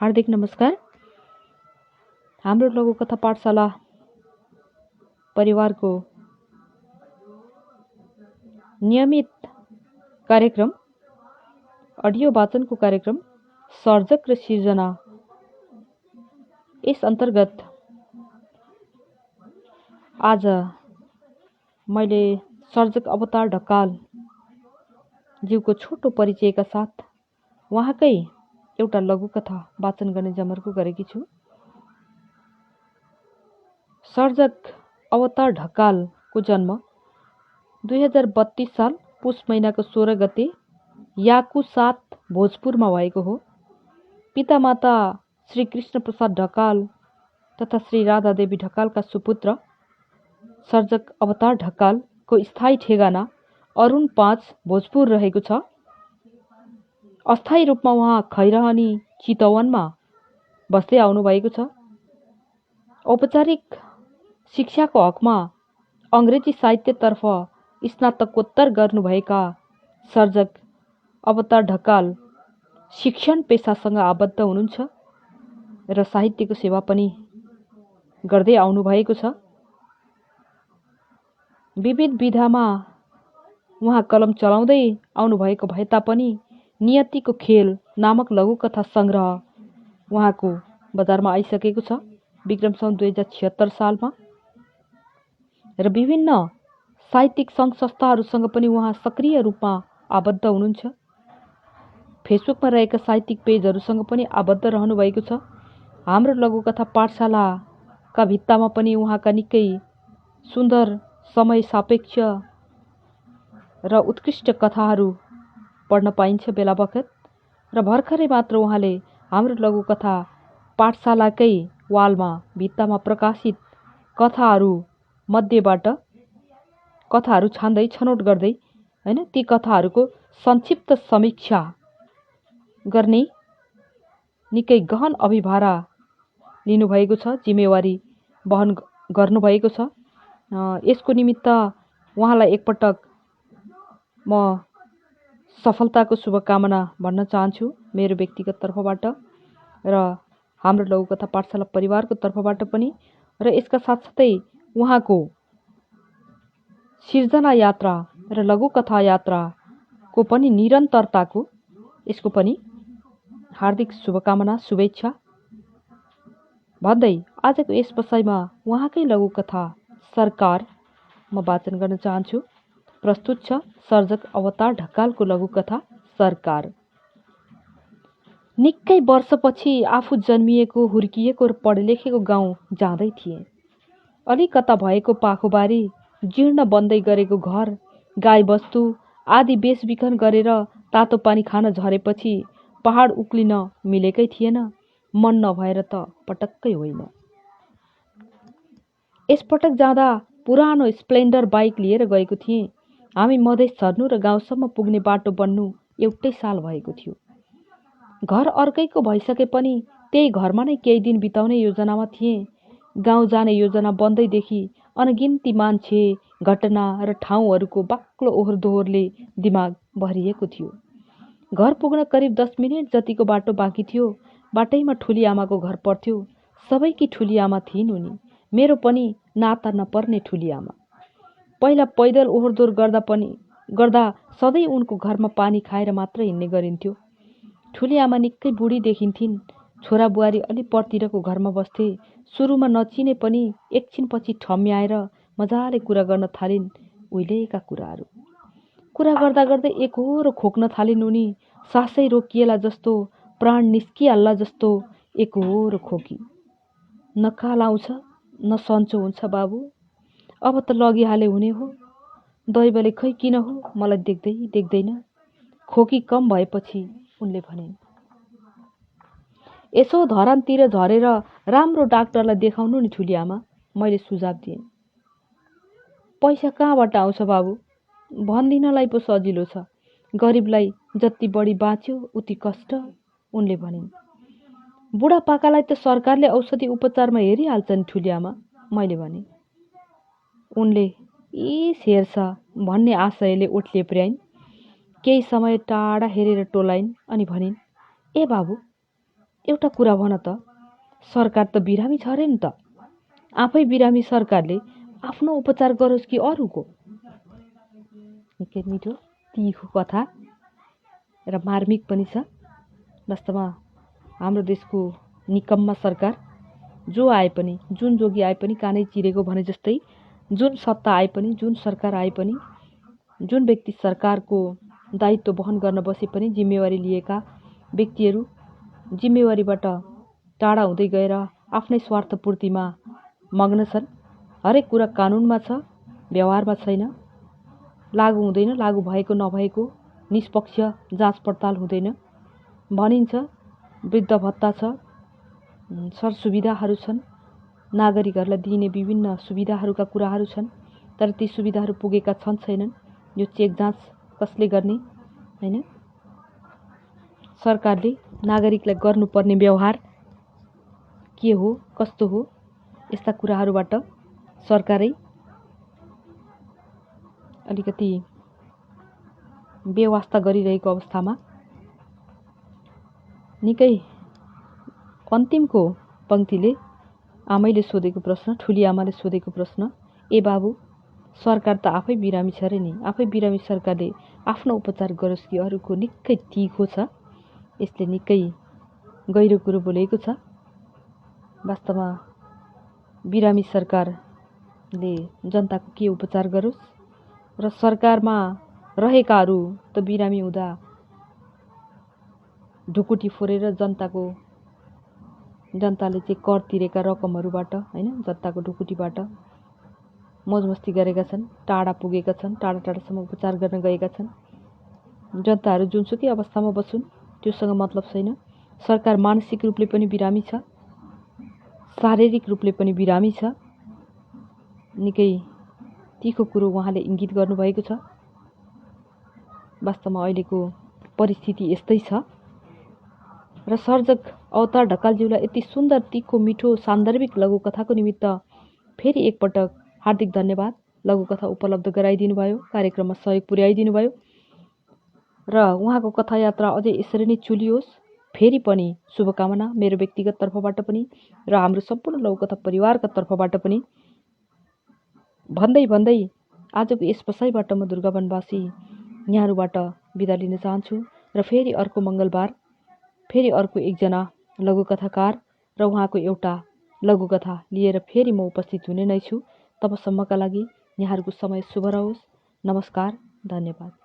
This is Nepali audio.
हार्दिक नमस्कार। हाम्रो लघुकथा पाठशाला परिवारको नियमित कार्यक्रम अडियो वाचनको कार्यक्रम सर्जक र सिर्जना, यस अन्तर्गत आज मैले सर्जक अवतार ढकाल ज्यूको छोटो परिचयका साथ उहाँकै एउटा लघुकथा वाचन गर्ने जमर्को गरेकी छु। सर्जक अवतार ढकालको जन्म 2032 साल पुष महिनाको 16 गते याकु 7 भोजपुरमा भएको हो। पितामाता श्री कृष्ण प्रसाद ढकाल तथा श्री राधा देवी ढकालका सुपुत्र सर्जक अवतार ढकालको स्थायी ठेगाना अरुण 5 भोजपुर रहेको छ। अस्थायी रूपमा उहाँ खैरहनी चितवनमा बस्दै आउनुभएको छ। औपचारिक शिक्षाको हकमा अङ्ग्रेजी साहित्यतर्फ स्नातकोत्तर गर्नुभएका सर्जक अवतार ढकाल शिक्षण पेसासँग आबद्ध हुनुहुन्छ र साहित्यको सेवा पनि गर्दै आउनुभएको छ। विविध विधामा उहाँ कलम चलाउँदै आउनुभएको भए तापनि नियतिको खेल नामक लघुकथा सङ्ग्रह उहाँको बजारमा आइसकेको छ विक्रम सन् 2076 सालमा। र विभिन्न साहित्यिक सङ्घ संस्थाहरूसँग पनि उहाँ सक्रिय रूपमा आबद्ध हुनुहुन्छ। फेसबुकमा रहेका साहित्यिक पेजहरूसँग पनि आबद्ध रहनुभएको छ। हाम्रो लघुकथा पाठशालाका भित्तामा पनि उहाँका निकै सुन्दर समय सापेक्ष र उत्कृष्ट कथाहरू पढ्न पाइन्छ बेला बखत। र भर्खरै मात्र उहाँले हाम्रो लघुकथा पाठशालाकै वालमा भित्तामा प्रकाशित कथाहरू मध्येबाट कथाहरू छान्दै छनौट गर्दै ती कथाहरूको संक्षिप्त समीक्षा गर्ने निकै गहन अभिभारा लिनुभएको छ, जिम्मेवारी वहन गर्नुभएको छ। यसको निमित्त उहाँलाई एकपटक म सफलताको शुभकामना भन्न चाहन्छु मेरो व्यक्तिगत तर्फबाट र हाम्रो लघुकथा पाठशाला परिवारको तर्फबाट पनि। र यसका साथसाथै उहाँको सिर्जना यात्रा र लघुकथा यात्राको पनि निरन्तरताको यसको पनि हार्दिक शुभकामना शुभेच्छा भन्दै आजको यस बसाइमा उहाँकै लघुकथा सरकार म वाचन गर्न चाहन्छु। प्रस्तुत छ सर्जक अवतार ढकालको लघुकथा सरकार। निकै वर्षपछि आफू जन्मिएको हुर्किएको र पढेलेखेको गाउँ जाँदै थिए। अलिकता भएको पाखोबारी, जीर्ण बन्दै गरेको घर, गाईबस्तु आदि बेचबिखन गरेर तातो पानी खान झरेपछि पहाड उक्लिन मिलेकै थिएन। मन नभएर त पटक्कै होइन। यसपटक जाँदा पुरानो स्प्लेन्डर बाइक लिएर गएको थिएँ। हामी मधेस झर्नु र गाउँसम्म पुग्ने बाटो बन्नु एउटै साल भएको थियो। घर अर्कैको भइसके पनि त्यही घरमा नै केही दिन बिताउने योजनामा थिएँ। गाउँ जाने योजना बन्दैदेखि अनगिन्ती मान्छे, घटना र ठाउँहरूको बाक्लो ओहोर दोहोरले दिमाग भरिएको थियो। घर पुग्न करिब 10 मिनेट जतिको बाटो बाँकी थियो। बाटैमा ठुली आमाको घर पर्थ्यो। सबैकी ठुली आमा थिइन् उनी, मेरो पनि नाता नपर्ने ठुली आमा। पहिला पैदल ओहोर दोहोर गर्दा सधैँ उनको घरमा पानी खाएर मात्र हिँड्ने गरिन्थ्यो। ठुली आमा निकै बुढी देखिन्थिन्। छोरा बुहारी अलि परतिरको घरमा बस्थे। सुरुमा नचिने पनि एकछिनपछि ठम्याएर मजाले कुरा गर्न थालिन् उहिलेका कुराहरू। कुरा गर्दा गर्दै एकहोरो खोक्न थालिन् उनी। सासै रोकिएला जस्तो, प्राण निस्किहाल्ला जस्तो एकहोरो खोकी। न काल आउँछ न सन्चो हुन्छ बाबु, अब त लगिहाले हुने हो। दैवले खै किन हो मलाई देख्दैन। खोकी कम भएपछि उनले भनिन्, यसो धरानतिर झरेर राम्रो डाक्टरलाई देखाउनु नि ठुली आमा। मैले सुझाव दिएँ। पैसा कहाँबाट आउँछ बाबु, भन्दिनलाई पो सजिलो छ। गरिबलाई जति बढी बाँच्यो उति कष्ट, उनले भनिन्। बुढापाकालाई त सरकारले औषधि उपचारमा हेरिहाल्छ नि ठुली आमा, मैले भने। उनले हेर्छ भन्ने आशयले ओठले पुर्याइन्। केही समय टाढा हेरेर टोलाइन् अनि भनिन्, ए बाबु, एउटा कुरा भन त, सरकार त बिरामी छ अरे नि त। आफै बिरामी सरकारले आफ्नो उपचार गरोस् कि अरूको? निकै मिठो तिखो कथा र मार्मिक पनि छ। वास्तवमा हाम्रो देशको निकम्मा सरकार जो आए पनि, जुन जोगी आए पनि कानै चिरेको भने जस्तै, जुन सत्ता आए पनि, जुन सरकार आए पनि, जुन व्यक्ति सरकारको दायित्व वहन गर्न बसे पनि जिम्मेवारी लिएका व्यक्तिहरू जिम्मेवारीबाट टाढा हुँदै गएर आफ्नै स्वार्थपूर्तिमा मग्न छन्। हरेक कुरा कानुनमा छ, व्यवहारमा छैन, लागू हुँदैन, लागू भएको नभएको निष्पक्ष जाँच पडताल हुँदैन। भनिन्छ वृद्ध भत्ता छ, सरसुविधाहरू छन्, नागरिकहरूलाई दिइने विभिन्न सुविधाहरूका कुराहरू छन्, तर ती सुविधाहरू पुगेका छन् छैनन्, यो चेक जाँच कसले गर्ने हैन? सरकारले नागरिकलाई गर्नुपर्ने व्यवहार के हो, कस्तो हो, यस्ता कुराहरूबाट सरकारै अलिकति बेवास्ता गरिरहेको अवस्थामा निकै अन्तिमको पंक्तिले आमैले सोधेको प्रश्न, ठुली आमाले सोधेको प्रश्न, ए बाबु सरकार त आफै बिरामी छ रे नि, आफै बिरामी सरकारले आफ्नो उपचार गरोस् कि अरूको, निकै तिखो छ। यसले निकै गहिरो कुरो बोलेको छ। वास्तवमा बिरामी सरकारले जनताको के उपचार गरोस् र सरकारमा रहेकाहरू त बिरामी हुँदा ढुकुटी फोरेर जनताले चाहिँ कर तिरेका रकमहरूबाट हैन, जनताको ढुकुटीबाट मौजमस्ती गरेका छन्, टाढा पुगेका छन्, टाढा टाढासम्म उपचार गर्न गएका छन्। जनताहरू जुनसुकै अवस्थामा बसुन् त्योसँग मतलब छैन। सरकार मानसिक रूपले पनि बिरामी छ, शारीरिक रूपले पनि बिरामी छ। निकै तिखो कुरो उहाँले इङ्गित गर्नुभएको छ। वास्तवमा अहिलेको परिस्थिति यस्तै छ र सर्जक अवतार ढकालज्यूलाई यति सुन्दर, तिखो, मिठो, सान्दर्भिक लघुकथाको निमित्त फेरि एकपटक हार्दिक धन्यवाद। लघुकथा उपलब्ध गराइदिनु भयो, कार्यक्रममा सहयोग पुर्याइदिनु भयो र उहाँको कथा यात्रा अझै यसरी नै चुलियोस्। फेरि पनि शुभकामना मेरो व्यक्तिगत तर्फबाट पनि र हाम्रो सम्पूर्ण लघुकथा परिवारका तर्फबाट पनि भन्दै आजको यस बसाइबाट म दुर्गा वनवासी यहाँहरूबाट बिदा लिन चाहन्छु र फेरि अर्को मङ्गलबार फेरि अर्को एकजना लघुकथाकार र उहाँको एउटा लघुकथा लिएर फेरि म उपस्थित हुने नै छु। तबसम्मका लागि यहाँहरूको समय शुभ रहोस्। नमस्कार, धन्यवाद।